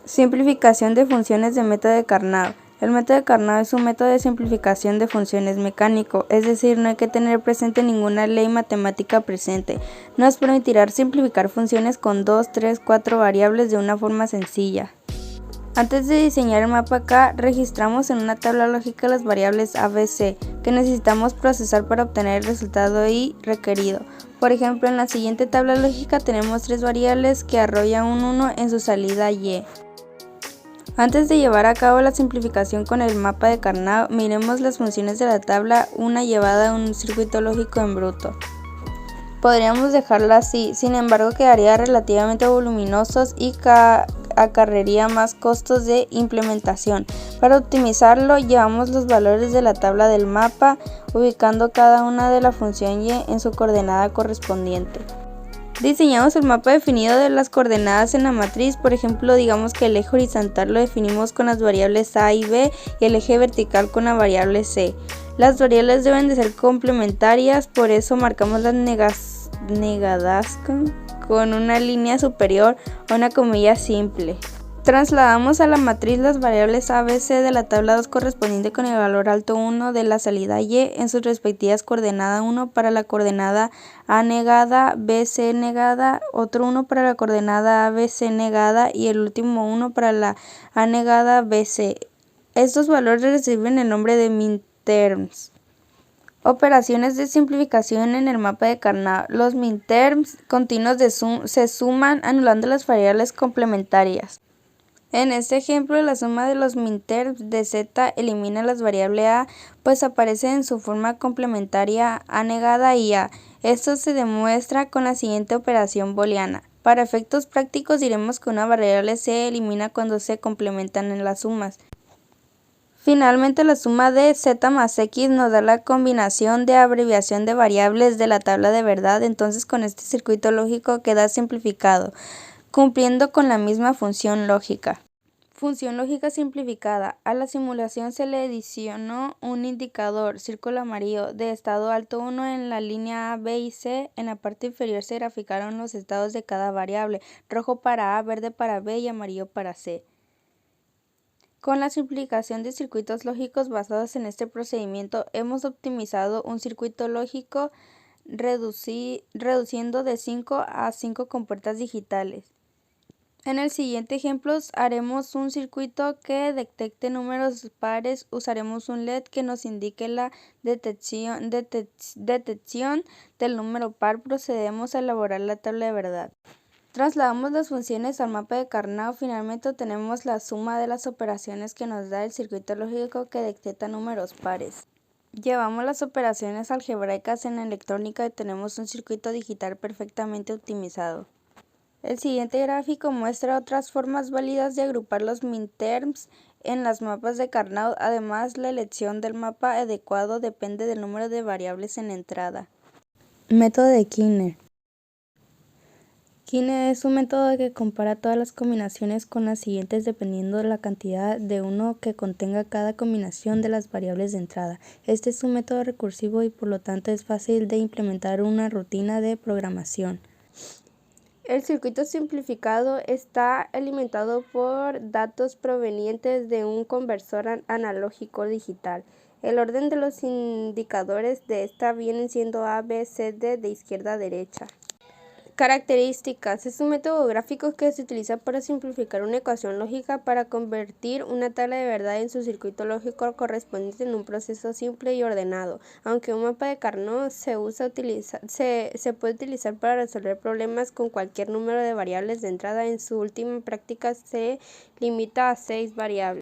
Simplificación de funciones de método de Carnot. El método de Carnot es un método de simplificación de funciones mecánico, es decir, no hay que tener presente ninguna ley matemática presente. Nos permitirá simplificar funciones con 2, 3, 4 variables de una forma sencilla. Antes de diseñar el mapa K, registramos en una tabla lógica las variables A, B, C que necesitamos procesar para obtener el resultado Y requerido. Por ejemplo, en la siguiente tabla lógica tenemos 3 variables que arrolla un 1 en su salida Y. Antes de llevar a cabo la simplificación con el mapa de Carnot, miremos las funciones de la tabla, una llevada a un circuito lógico en bruto. Podríamos dejarla así, sin embargo quedaría relativamente voluminosos y acarrearía más costos de implementación. Para optimizarlo, llevamos los valores de la tabla del mapa, ubicando cada una de la función y en su coordenada correspondiente. Diseñamos el mapa definido de las coordenadas en la matriz, por ejemplo, digamos que el eje horizontal lo definimos con las variables A y B y el eje vertical con la variable C. Las variables deben de ser complementarias, por eso marcamos las negadas con una línea superior o una comilla simple. Trasladamos a la matriz las variables A, B, C de la tabla 2 correspondiente con el valor alto 1 de la salida Y en sus respectivas coordenadas, 1 para la coordenada A negada, B, C negada, otro 1 para la coordenada A, B, C negada y el último 1 para la A negada, B, C. Estos valores reciben el nombre de minterms. Operaciones de simplificación en el mapa de Carnot. Los minterms continuos se suman anulando las variables complementarias. En este ejemplo, la suma de los minterms de z elimina las variables a, pues aparece en su forma complementaria a negada y a. Esto se demuestra con la siguiente operación booleana. Para efectos prácticos diremos que una variable c elimina cuando se complementan en las sumas. Finalmente, la suma de z más x nos da la combinación de abreviación de variables de la tabla de verdad, entonces con este circuito lógico queda simplificado, cumpliendo con la misma función lógica. Función lógica simplificada. A la simulación se le adicionó un indicador, círculo amarillo, de estado alto 1 en la línea A, B y C. En la parte inferior se graficaron los estados de cada variable, rojo para A, verde para B y amarillo para C. Con la simplificación de circuitos lógicos basados en este procedimiento, hemos optimizado un circuito lógico reduciendo de 5 a 5 compuertas digitales. En el siguiente ejemplo haremos un circuito que detecte números pares, usaremos un LED que nos indique la detección del número par, procedemos a elaborar la tabla de verdad. Trasladamos las funciones al mapa de Carnot, finalmente obtenemos la suma de las operaciones que nos da el circuito lógico que detecta números pares. Llevamos las operaciones algebraicas en electrónica y tenemos un circuito digital perfectamente optimizado. El siguiente gráfico muestra otras formas válidas de agrupar los minterms en los mapas de Carnot. Además, la elección del mapa adecuado depende del número de variables en la entrada. Método de Kiner. Kiner es un método que compara todas las combinaciones con las siguientes dependiendo de la cantidad de 1 que contenga cada combinación de las variables de entrada. Este es un método recursivo y por lo tanto es fácil de implementar una rutina de programación. El circuito simplificado está alimentado por datos provenientes de un conversor analógico digital. El orden de los indicadores de esta vienen siendo A, B, C, D de izquierda a derecha. Características. Es un método gráfico que se utiliza para simplificar una ecuación lógica para convertir una tabla de verdad en su circuito lógico correspondiente en un proceso simple y ordenado. Aunque un mapa de Carnot se puede utilizar para resolver problemas con cualquier número de variables de entrada, en su última práctica se limita a 6 variables.